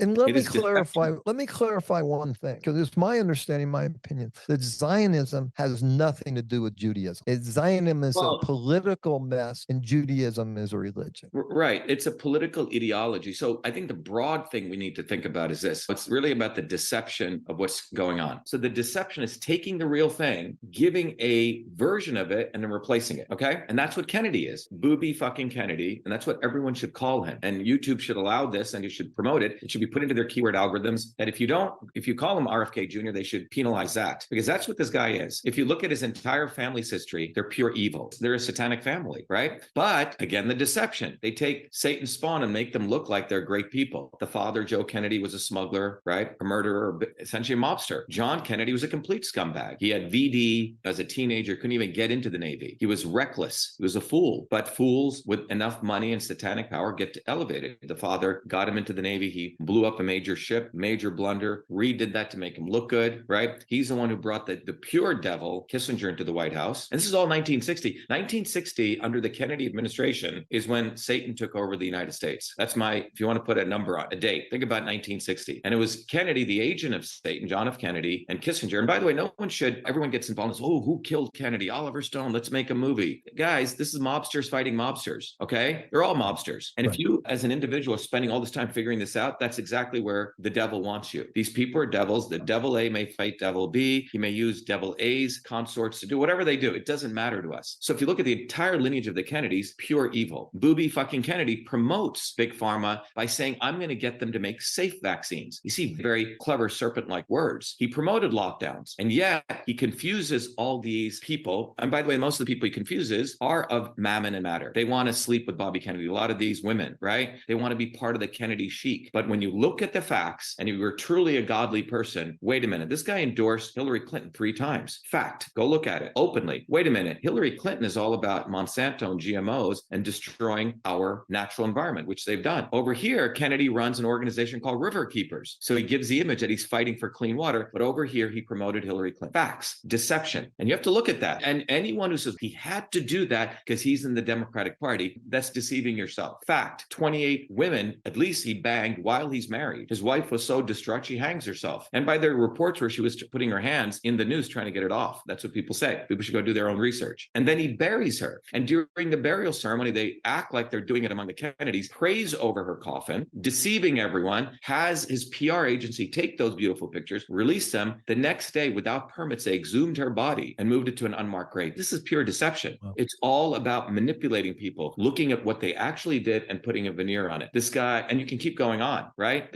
And let me clarify one thing, because it's my understanding, my opinion, that Zionism has nothing to do with Judaism. Zionism is a political mess, and Judaism is a religion. Right. It's a political ideology. So I think the broad thing we need to think about is this. It's really about the deception of what's going on. So the deception is taking the real thing, giving a version of it, and then replacing it. Okay. And that's what Kennedy is. Booby fucking Kennedy. And that's what everyone should call him. And YouTube should allow this, and you should promote it. It should be put into their keyword algorithms that if you call him RFK Jr., they should penalize that, because that's what this guy is. If you look at his entire family's history, they're pure evil. They're a satanic family, right? But again, the deception. They take Satan's spawn and make them look like they're great people. The father, Joe Kennedy, was a smuggler, right? A murderer, essentially a mobster. John Kennedy was a complete scumbag. He had VD as a teenager, couldn't even get into the Navy. He was reckless. He was a fool. But fools with enough money and satanic power get elevated. The father got him into the Navy. He blew up a major ship, major blunder. Reed did that to make him look good, right? He's the one who brought the pure devil, Kissinger, into the White House. And this is all 1960. 1960, under the Kennedy administration, is when Satan took over the United States. That's if you want to put a number on a date, think about 1960. And it was Kennedy, the agent of Satan, John F. Kennedy, and Kissinger. And by the way, everyone gets involved in, who killed Kennedy? Oliver Stone, let's make a movie. Guys, this is mobsters fighting mobsters, okay? They're all mobsters. And if you, as an individual, are spending all this time figuring this out, that's exactly where the devil wants you. These people are devils. The devil A may fight devil B. He may use devil A's consorts to do whatever they do. It doesn't matter to us. So if you look at the entire lineage of the Kennedys, pure evil. Booby fucking Kennedy promotes Big Pharma by saying, I'm going to get them to make safe vaccines. You see very clever serpent-like words. He promoted lockdowns, and yet he confuses all these people. And by the way, most of the people he confuses are of mammon and matter. They want to sleep with Bobby Kennedy. A lot of these women, right? They want to be part of the Kennedy chic. But when you look at the facts and you were truly a godly person, wait a minute, this guy endorsed Hillary Clinton 3 times. Fact, go look at it openly. Wait a minute, Hillary Clinton is all about Monsanto and GMOs and destroying our natural environment, which they've done. Over here, Kennedy runs an organization called River Keepers. So he gives the image that he's fighting for clean water, but over here, he promoted Hillary Clinton. Facts, deception. And you have to look at that. And anyone who says he had to do that because he's in the Democratic Party, that's deceiving yourself. Fact, 28 women, at least he banged while he's married. His wife was so distraught, she hangs herself. And by the reports where she was putting her hands in the news trying to get it off. That's what people say. People should go do their own research. And then he buries her. And during the burial ceremony, they act like they're doing it among the Kennedys, praise over her coffin, deceiving everyone, has his PR agency take those beautiful pictures, release them. The next day, without permits, they exhumed her body and moved it to an unmarked grave. This is pure deception. Wow. It's all about manipulating people, looking at what they actually did and putting a veneer on it. This guy, and you can keep going on, right?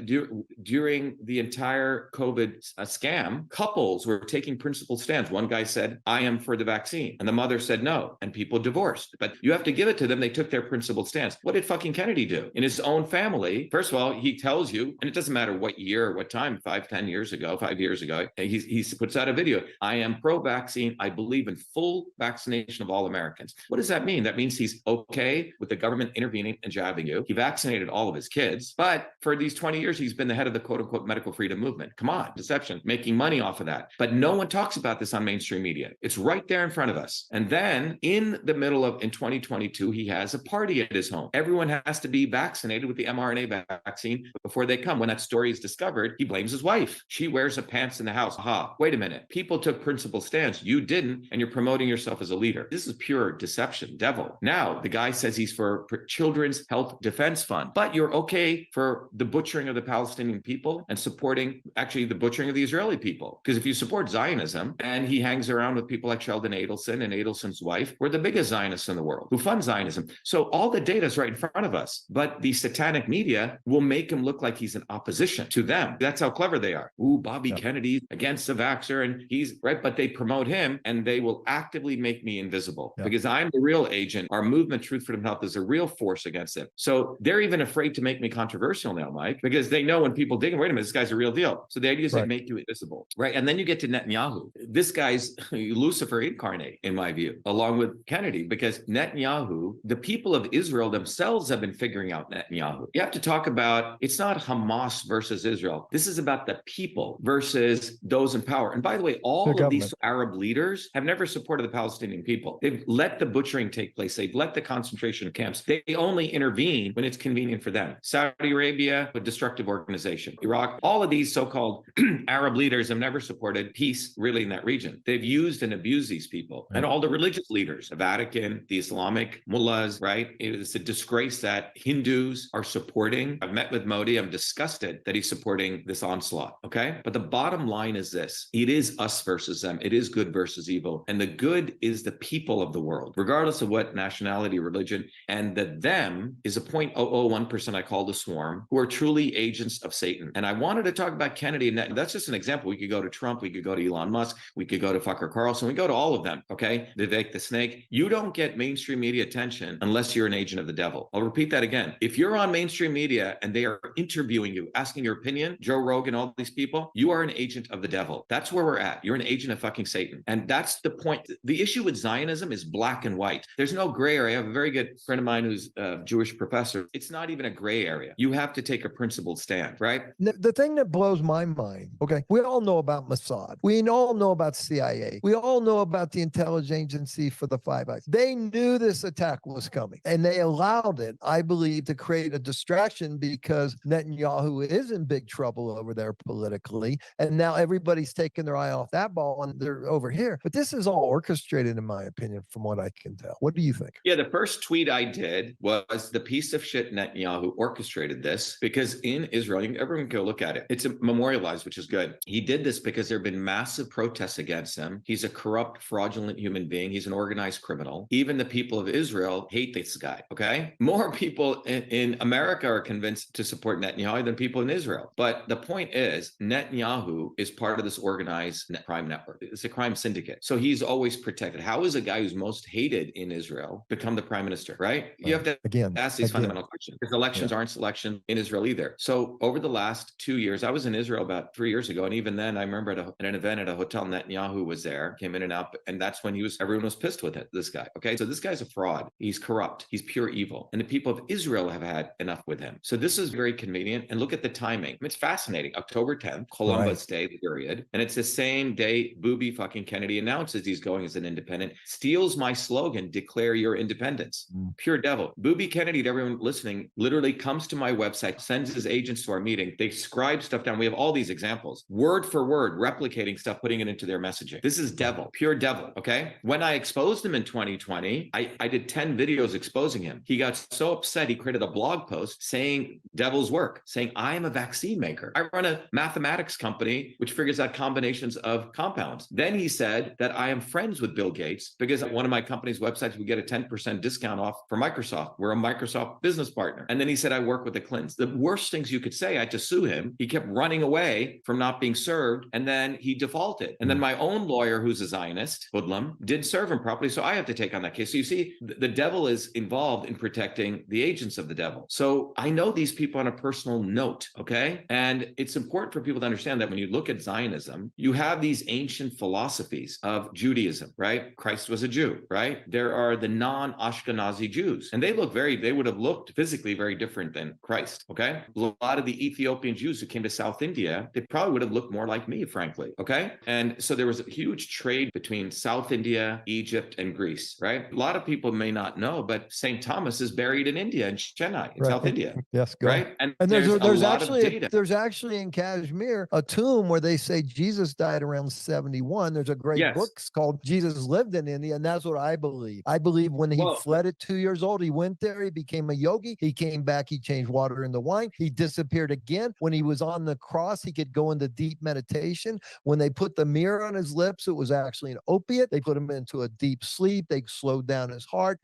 During the entire COVID scam, couples were taking principled stands. One guy said, I am for the vaccine. And the mother said no. And people divorced. But you have to give it to them. They took their principled stance. What did fucking Kennedy do? In his own family, first of all, he tells you, and it doesn't matter what year or what time, 5 years ago, he puts out a video. I am pro-vaccine. I believe in full vaccination of all Americans. What does that mean? That means he's okay with the government intervening and jabbing you. He vaccinated all of his kids. But for these 20 years, he's been the head of the quote-unquote medical freedom movement. Come on, deception, making money off of that. But no one talks about this on mainstream media. It's right there in front of us. And then in the middle of, in 2022, he has a party at his home. Everyone has to be vaccinated with the mRNA vaccine before they come. When that story is discovered, he blames his wife. She wears her pants in the house. Aha, wait a minute. People took principled stance. You didn't, and you're promoting yourself as a leader. This is pure deception, devil. Now, the guy says he's for Children's Health Defense Fund, but you're okay for the butchering of the Palestinian people and supporting actually the butchering of the Israeli people. Because if you support Zionism, and he hangs around with people like Sheldon Adelson and Adelson's wife, we're the biggest Zionists in the world who fund Zionism. So all the data is right in front of us, but the satanic media will make him look like he's in opposition to them. That's how clever they are. Ooh, Bobby Kennedy against the vaxxer, and he's right, but they promote him and they will actively make me invisible because I'm the real agent. Our movement, Truth, Freedom, Health, is a real force against it. So they're even afraid to make me controversial now, Mike, because they know when people dig, wait a minute, this guy's a real deal. So the idea is they make you invisible, right? And then you get to Netanyahu. This guy's Lucifer incarnate, in my view, along with Kennedy, because Netanyahu, the people of Israel themselves have been figuring out Netanyahu. You have to talk about, it's not Hamas versus Israel. This is about the people versus those in power. And by the way, all of these Arab leaders have never supported the Palestinian people. They've let the butchering take place. They've let the concentration camps. They only intervene when it's convenient for them. Saudi Arabia would destroy self-destructive organization. Iraq, all of these so-called Arab leaders have never supported peace really in that region. They've used and abused these people. And all the religious leaders, the Vatican, the Islamic mullahs, right? It's a disgrace that Hindus are supporting. I've met with Modi. I'm disgusted that he's supporting this onslaught, okay? But the bottom line is this. It is us versus them. It is good versus evil. And the good is the people of the world, regardless of what nationality, religion, and the them is a 0.001% I call the swarm, who are truly agents of Satan. And I wanted to talk about Kennedy, and that's just an example. We could go to Trump, we could go to Elon Musk, we could go to Fucker Carlson, we go to all of them, okay? Vivek the Snake. You don't get mainstream media attention unless you're an agent of the devil. I'll repeat that again. If you're on mainstream media and they are interviewing you, asking your opinion, Joe Rogan, all these people, you are an agent of the devil. That's where we're at. You're an agent of fucking Satan. And that's the point. The issue with Zionism is black and white. There's no gray area. I have a very good friend of mine who's a Jewish professor. It's not even a gray area. You have to take a principled stand, right? The thing that blows my mind, okay, we all know about Mossad. We all know about CIA. We all know about the intelligence agency for the Five Eyes. They knew this attack was coming, and they allowed it, I believe, to create a distraction because Netanyahu is in big trouble over there politically, and now everybody's taking their eye off that ball and they're over here. But this is all orchestrated, in my opinion, from what I can tell. What do you think? Yeah, the first tweet I did was the piece of shit Netanyahu orchestrated this because in Israel, everyone can go look at it. It's memorialized, which is good. He did this because there have been massive protests against him. He's a corrupt, fraudulent human being. He's an organized criminal. Even the people of Israel hate this guy, okay? More people in America are convinced to support Netanyahu than people in Israel. But the point is, Netanyahu is part of this organized crime network. It's a crime syndicate. So he's always protected. How is a guy who's most hated in Israel become the prime minister, right? You have to ask these fundamental questions. Because elections aren't elections in Israel either. So over the last 2 years, I was in Israel about 3 years ago. And even then, I remember at an event at a hotel, Netanyahu was there, came in and out. And that's when everyone was pissed with it, this guy. Okay. So this guy's a fraud. He's corrupt. He's pure evil. And the people of Israel have had enough with him. So this is very convenient. And look at the timing. It's fascinating. October 10th, Columbus Day, period. And it's the same day Booby fucking Kennedy announces he's going as an independent, steals my slogan, declare your independence. Pure devil. Booby Kennedy, to everyone listening, literally comes to my website, sends his agents to our meeting. They scribe stuff down. We have all these examples, word for word, replicating stuff, putting it into their messaging. This is devil, pure devil. Okay. When I exposed him in 2020, I did 10 videos exposing him. He got so upset, he created a blog post saying devil's work, saying I am a vaccine maker. I run a mathematics company which figures out combinations of compounds. Then he said that I am friends with Bill Gates because at one of my company's websites, we get a 10% discount off for Microsoft. We're a Microsoft business partner. And then he said, I work with the Clintons. The worst things you could say, I had to sue him. He kept running away from not being served. And then he defaulted. And then my own lawyer, who's a Zionist, Hoodlum, did serve him properly. So I have to take on that case. So you see, the devil is involved in protecting the agents of the devil. So I know these people on a personal note, okay? And it's important for people to understand that when you look at Zionism, you have these ancient philosophies of Judaism, right? Christ was a Jew, right? There are the non-Ashkenazi Jews, and they would have looked physically very different than Christ, okay? A lot of the Ethiopian Jews who came to South India, they probably would have looked more like me, frankly, okay? And so there was a huge trade between South India, Egypt, and Greece, right? A lot of people may not know, but St. Thomas is buried in India, in Chennai, in South India. Yes, right? And there's actually in Kashmir a tomb where they say Jesus died around 71. There's a great book called Jesus Lived in India, and that's what I believe. I believe when he fled at 2 years old, he went there, he became a yogi, he came back, he changed water into wine, he disappeared again. When he was on the cross, he could go into deep meditation. When they put the mirror on his lips, it was actually an opiate. They put him into a deep sleep. They slowed down his heart.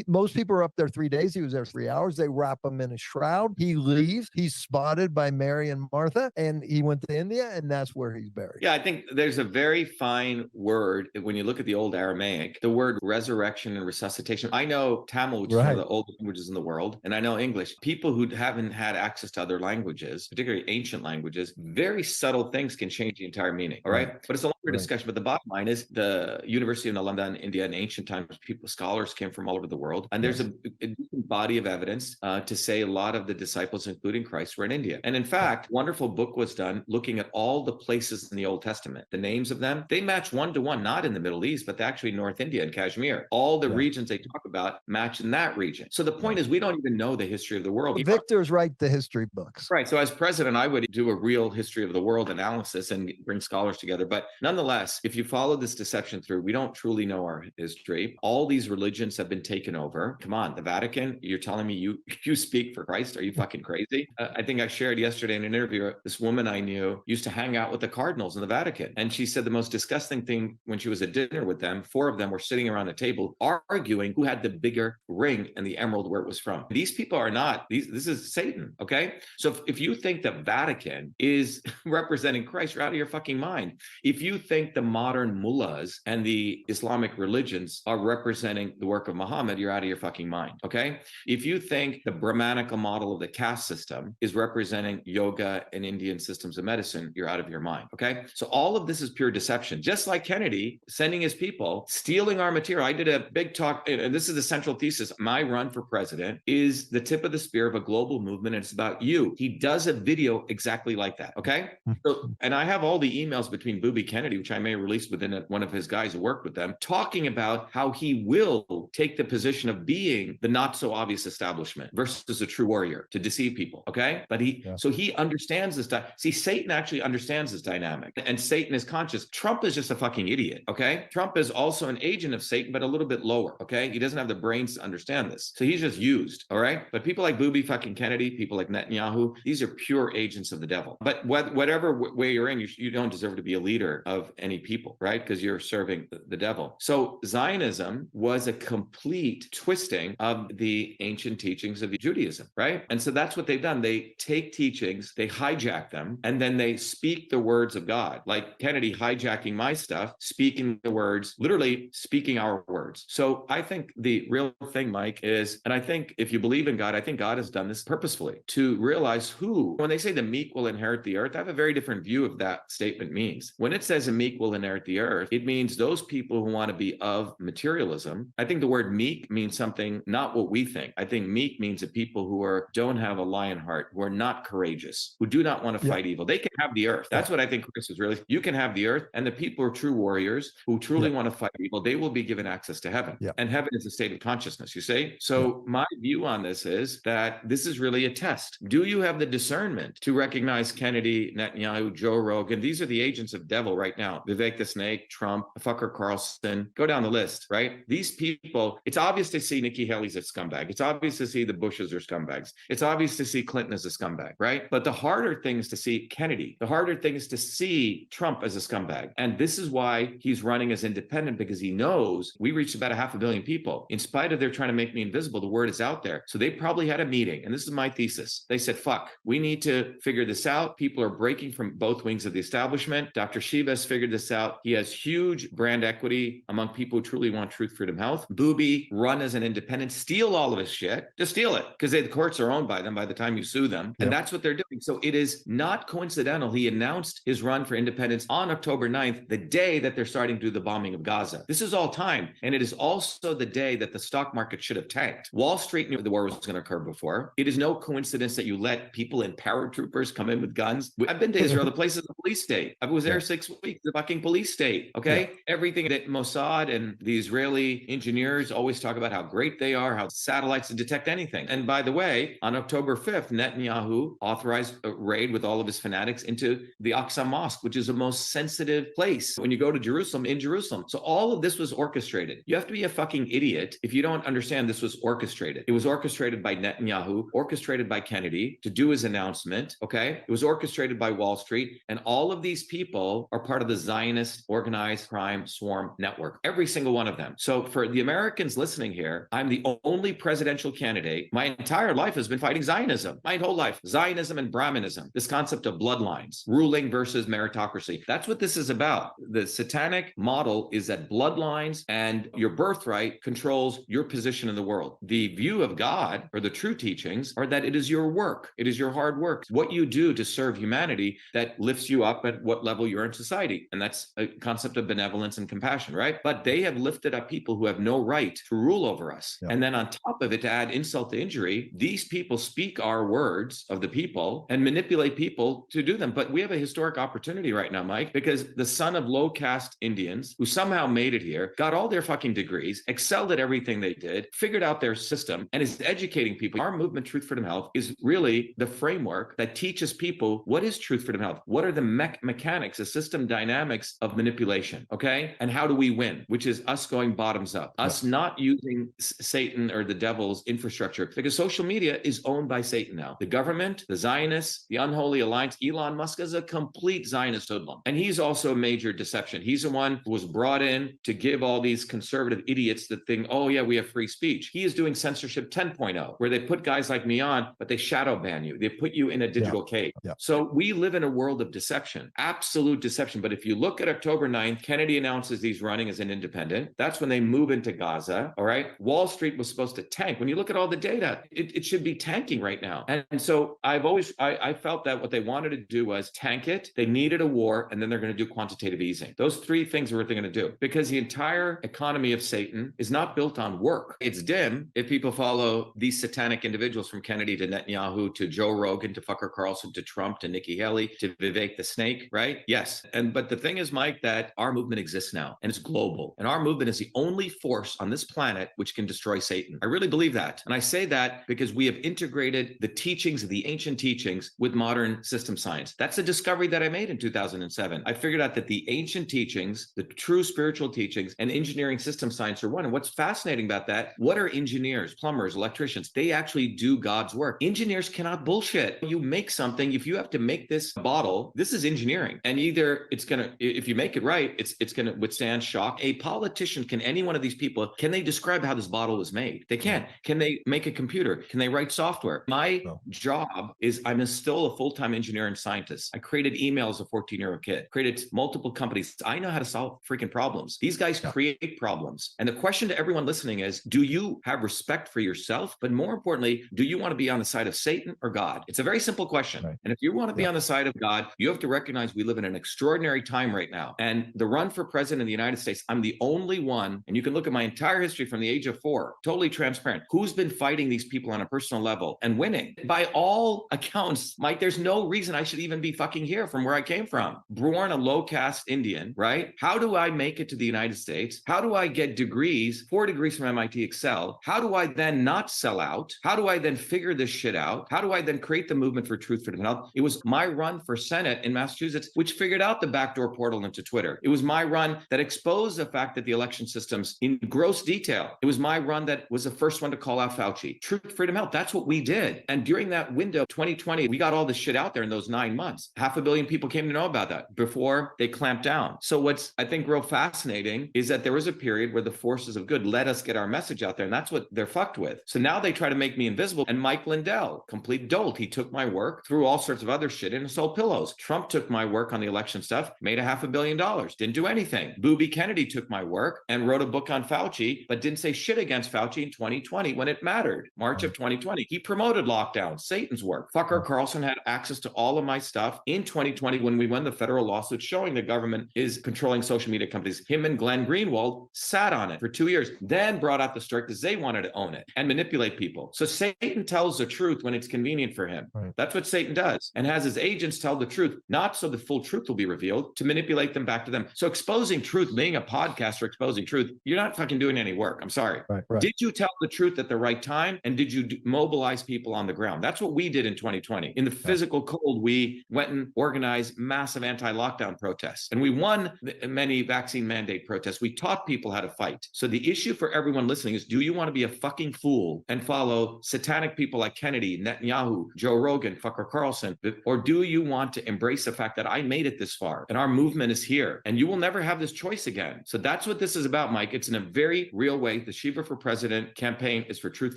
Most people are up there 3 days. He was there 3 hours. They wrap him in a shroud. He leaves. He's spotted by Mary and Martha, and he went to India, and that's where he's buried. Yeah, I think there's a very fine word when you look at the old Aramaic, the word resurrection and resuscitation. I know Tamil, which is one of the oldest languages in the world, and I know English. People who haven't had access to other languages, particularly ancient languages, very subtle things can change the entire meaning. All right. But it's a long discussion, but the bottom line is the University of Nalanda in India in ancient times, scholars came from all over the world. And there's a decent body of evidence to say a lot of the disciples, including Christ, were in India. And in fact, wonderful book was done looking at all the places in the Old Testament, the names of them, they match 1-to-1, not in the Middle East, but actually North India and Kashmir. All the regions they talk about match in that region. So the point is, we don't even know the history of the world. Victors write the history books. Right. So as president, I would do a real history of the world analysis and bring scholars together. But nonetheless, if you follow this deception through, we don't truly know our history. All these religions have been taken over. Come on, the Vatican, you're telling me you speak for Christ? Are you fucking crazy? I think I shared yesterday in an interview, this woman I knew used to hang out with the cardinals in the Vatican. And she said the most disgusting thing when she was at dinner with them, 4 of them were sitting around the table arguing who had the bigger ring and the emerald where it was from. These people are not, this is Satan, okay? So if you think the Vatican is representing Christ, you're out of your fucking mind. If you think the modern mullahs and the Islamic religions are representing the work of Muhammad, you're out of your fucking mind, okay? If you think the Brahmanical model of the caste system is representing yoga and Indian systems of medicine, you're out of your mind, okay? So all of this is pure deception. Just like Kennedy sending his people, stealing our material. I did a big talk, and this is the central thesis. My run for president is the tip of the spear of a global movement, and it's about you. He does a video exactly like that, okay? So, and I have all the emails between Booby Kennedy, which I may release within one of his guys who worked with them, talking about how he will take the position of being the not so obvious establishment versus a true warrior to deceive people, okay? But so he understands this. See, Satan actually understands this dynamic, and Satan is conscious. Trump is just a fucking idiot, okay? Trump is also an agent of Satan, but a little bit lower, okay? He doesn't have the brains to understand this. So he's just used, all right? But people like Booby fucking Kennedy, people like Netanyahu, these are pure agents of the devil. But whatever way you're in, you don't deserve to be a leader of any people, right? Because you're serving the devil. So Zionism was a complete twisting of the ancient teachings of Judaism, right? And so that's what they've done. They take teachings, they hijack them, and then they speak the words of God. Like Kennedy hijacking my stuff, speaking the words, literally speaking our words. So I think the real thing, Mike, is, and I think if you believe in God, I think God has done this purposefully to realize when they say the meek will inherit the earth, I have a very different view of that statement means. When it says a meek will inherit the earth, it means those people who want to be of materialism. I think the word meek means something, not what we think. I think meek means the people who don't have a lion heart, who are not courageous, who do not want to fight evil. They can have the earth. That's what I think Chris is really, you can have the earth, and the people who are true warriors who truly want to fight evil, they will be given access to heaven. And heaven is a state of consciousness, you see? So my view on this is that this is really a test. Do you have the discernment to recognize Kennedy, Netanyahu, Joe Rogan? These are the agents of devil right now. Vivek the Snake, Trump, Fucker Carlson, go down the list, right? These people, it's obvious to see Nikki Haley's a scumbag. It's obvious to see the Bushes are scumbags. It's obvious to see Clinton as a scumbag, right? But the harder thing is to see Kennedy. The harder thing is to see Trump as a scumbag. And this is why he's running as independent, because he knows we reached about 500 million people. In spite of their trying to make me invisible, the word is out there. So they probably had a meeting. And this is my thesis. They said, fuck, we need to figure this out. People are breaking from both wings of the establishment. Dr.SHIVA has figured this out. He has huge brand equity among people who truly want truth, freedom, health. Booby, run as an independent, steal all of his shit. Just steal it, because the courts are owned by them by the time you sue them. And that's what they're doing. So it is not coincidental. He announced his run for independence on October 9th, the day that they're starting to do the bombing of Gaza. This is all time. And it is also the day that the stock market should have tanked. Wall Street knew the war was going to occur before. It is no coincidence that you let people in paratroopers come in with guns. I've been to Israel. The place is a police state. I was there 6 weeks, the fucking police state. Okay. Everything that Mossad and the Israeli engineers always talk about how great they are, how satellites to detect anything. And by the way, on October 5th, Netanyahu authorized a raid with all of his fanatics into the Aqsa Mosque, which is the most sensitive place when you go to Jerusalem, in Jerusalem. So all of this was orchestrated. You have to be a fucking idiot if you don't understand this was orchestrated. It was orchestrated by Netanyahu, orchestrated by Kennedy to do his announcement, okay? It was orchestrated by Wall Street, and all of these people are part of the Zionist organized crime swarm network, every single one of them. So for the Americans listening here, I'm the only presidential candidate. My entire life has been fighting Zionism, my whole life. Zionism and Brahmanism, this concept of bloodlines, ruling versus meritocracy. That's what this is about. The satanic model is that bloodlines and your birthright controls your position in the world. The view of God, or the true teachings, are that it is your work. It is your hard work. What you do to serve humanity that lifts you up at what level you're in society. society. And that's a concept of benevolence and compassion, right? But they have lifted up people who have no right to rule over us. And then on top of it, to add insult to injury, these people speak our words of the people and manipulate people to do them. But we have a historic opportunity right now, Mike, because the son of low caste Indians who somehow made it here, got all their fucking degrees, excelled at everything they did, figured out their system, and is educating people. Our movement, Truth, Freedom, Health, is really the framework that teaches people what is truth, freedom, health, what are the mechanics, the system dynamics of manipulation, okay? And how do we win, which is us going bottoms up, us not using Satan or the devil's infrastructure, because social media is owned by Satan now. The government, the Zionists, the unholy alliance, Elon Musk is a complete Zionist hoodlum. And he's also a major deception. He's the one who was brought in to give all these conservative idiots that think, oh yeah, we have free speech. He is doing censorship 10.0, where they put guys like me on, but they shadow ban you. They put you in a digital cage. So we live in a world of deception, absolute deception. But if you look at October 9th, Kennedy announces he's running as an independent. That's when they move into Gaza, all right? Wall Street was supposed to tank. When you look at all the data, it should be tanking right now. And so I felt that what they wanted to do was tank it. They needed a war, and then they're going to do quantitative easing. Those three things are what they're going to do, because the entire economy of Satan is not built on work. It's dim if people follow these satanic individuals from Kennedy to Netanyahu to Joe Rogan to Fucker Carlson to Trump to Nikki Haley to Vivek the Snake, right? Yes. But the thing is, Mike, that our movement exists now and it's global. And our movement is the only force on this planet which can destroy Satan. I really believe that. And I say that because we have integrated the teachings of the ancient teachings with modern system science. That's a discovery that I made in 2007. I figured out that the ancient teachings, the true spiritual teachings, and engineering system science are one. And what's fascinating about that, what are engineers, plumbers, electricians? They actually do God's work. Engineers cannot bullshit. You make something, if you have to make this bottle, this is engineering. And either it's going to, if you make it right, it's going to withstand shock. A politician, can any one of these people, can they describe how this bottle is made? They can't. Can they make a computer? Can they write software? My job is, I'm still a full-time engineer and scientist. I created email as a 14-year-old kid, created multiple companies. I know how to solve freaking problems. These guys create problems. And the question to everyone listening is, do you have respect for yourself? But more importantly, do you want to be on the side of Satan or God? It's a very simple question. And if you want to be on the side of God, you have to recognize we live in an extraordinary time right now. And the run for president of the United States, I'm the only one, and you can look at my entire history from the age of 4, totally transparent, who's been fighting these people on a personal level and winning. By all accounts, Mike, there's no reason I should even be fucking here from where I came from. Born a low caste Indian, right? How do I make it to the United States? How do I get degrees, 4 degrees from MIT Excel? How do I then not sell out? How do I then figure this shit out? How do I then create the movement for truth, freedom, and health? It was my run for Senate in Massachusetts, which figured out the backdoor portal into Twitter. It was my run that exposed the fact that the election system's in gross detail. It was my run that was the first one to call out Fauci. Truth, freedom, health. That's what we did. And during that window, 2020, we got all this shit out there in those 9 months. 500 million people came to know about that before they clamped down. So what's, I think, real fascinating is that there was a period where the forces of good let us get our message out there. And that's what they're fucked with. So now they try to make me invisible. And Mike Lindell, complete dolt. He took my work, threw all sorts of other shit in and sold pillows. Trump took my work on the election stuff, made $500 million, didn't do anything. Booby Kennedy took my work and wrote a book on Fauci, but didn't say shit against Fauci in 2020 when it mattered. March of 2020. He promoted lockdown, Satan's work. Fucker Carlson had access to all of my stuff in 2020 when we won the federal lawsuit showing the government is controlling social media companies. Him and Glenn Greenwald sat on it for 2 years, then brought out the story because they wanted to own it and manipulate people. So Satan tells the truth when it's convenient for him. That's what Satan does, and has his agents tell the truth, not so the full truth will be revealed, to manipulate them back to them. So exposing truth, being a podcaster, exposing truth, you're not fucking doing any work. I'm sorry. Did you tell the truth at the right time? And did you mobilize people on the ground? That's what we did in 2020. In the physical cold, we went and organized massive anti-lockdown protests. And we won many vaccine mandate protests. We taught people how to fight. So the issue for everyone listening is, do you want to be a fucking fool and follow satanic people like Kennedy, Netanyahu, Joe Rogan, Fucker Carlson? Or do you want to embrace the fact that I made it this far and our movement is here and you will never have this choice again? So that's what this is about, Mike. It's in a very real way. The Shiva for President campaign is for truth,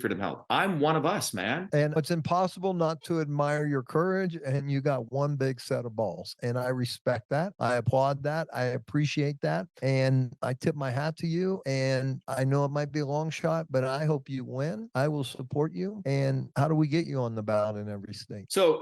freedom, health. I'm one of us, man. And it's impossible not to admire your courage, and you got one big set of balls. And I respect that. I applaud that. I appreciate that. And I tip my hat to you. And I know it might be a long shot, but I hope you win. I will support you. And how do we get you on the ballot in every state? So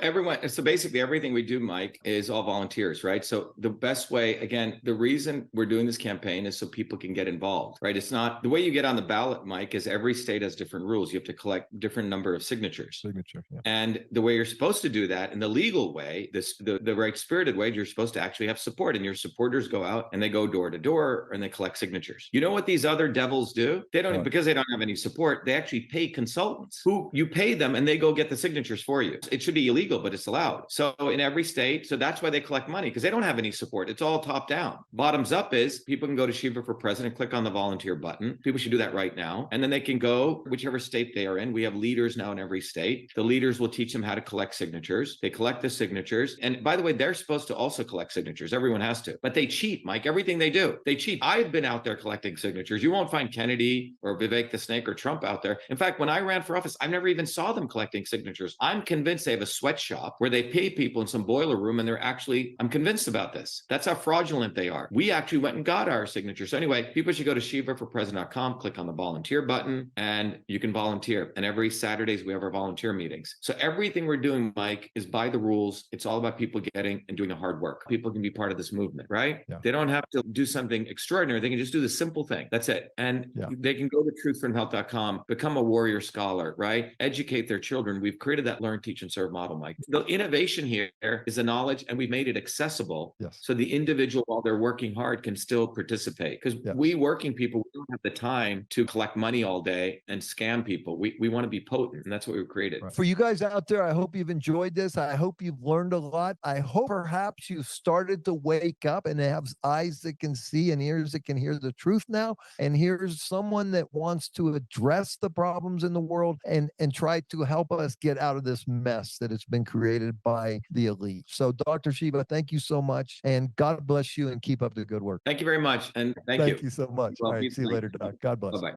basically everything we do, Mike, is all volunteers, right? So the best way, again, the reason we're doing this campaign is so people can get involved, right? It's not the way you get on the ballot, Mike, is every state has different rules. You have to collect different number of signatures. Yeah. And the way you're supposed to do that in the legal way, the right spirited way, you're supposed to actually have support, and your supporters go out and they go door to door and they collect signatures. You know what these other devils do? They don't, because they don't have any support, they actually pay consultants who you pay them and they go get the signatures for you. It should be illegal, but it's allowed. So in every state, so that's why they collect money, because they don't have any support. It's all top down. Bottoms up is people can go to Shiva for President, click on the volunteer button. People should do that right now. And then they can go whichever state they are in. We have leaders now in every state. The leaders will teach them how to collect signatures. They collect the signatures. And by the way, they're supposed to also collect signatures. Everyone has to, but they cheat, Mike. Everything they do, they cheat. I've been out there collecting signatures. You won't find Kennedy or Vivek the Snake or Trump out there. In fact, when I ran for office, I never even saw them collecting signatures. I'm convinced they have a sweatshop where they pay people in some boiler room, and I'm convinced about this. That's how fraudulent they are. We actually went and got our signatures. So anyway, people should go to shivaforpresident.com, click on the volunteer button, and you can volunteer. And every Saturdays, we have our volunteer meetings. So everything we're doing, Mike, is by the rules. It's all about people getting and doing the hard work. People can be part of this movement, right? Yeah. They don't have to do something extraordinary. They can just do the simple thing. That's it. And they can go to truthfromhealth.com, become a warrior scholar, right? Educate their children. We've created that learn, teach, and serve model, Mike. The innovation here is the knowledge, and we've made it accessible. Yes. So the individual, while they're working hard, can still participate. Because we working people, we don't have the time to collect money all day and scam people. We want to be potent, and that's what we've created. Right. For you guys out there, I hope you've enjoyed this. I hope you've learned a lot. I hope perhaps you've started to wake up and have eyes that can see and ears that can hear the truth now. And here's someone that wants to address the problems in the world and try to help us get out of this mess that has been created by the elite. So Dr. Shiva, thank you so much, and God bless you, and keep up the good work. Thank you very much. And thank you. Thank you so much. Well, All right, see you later, Doc. God bless. Bye-bye.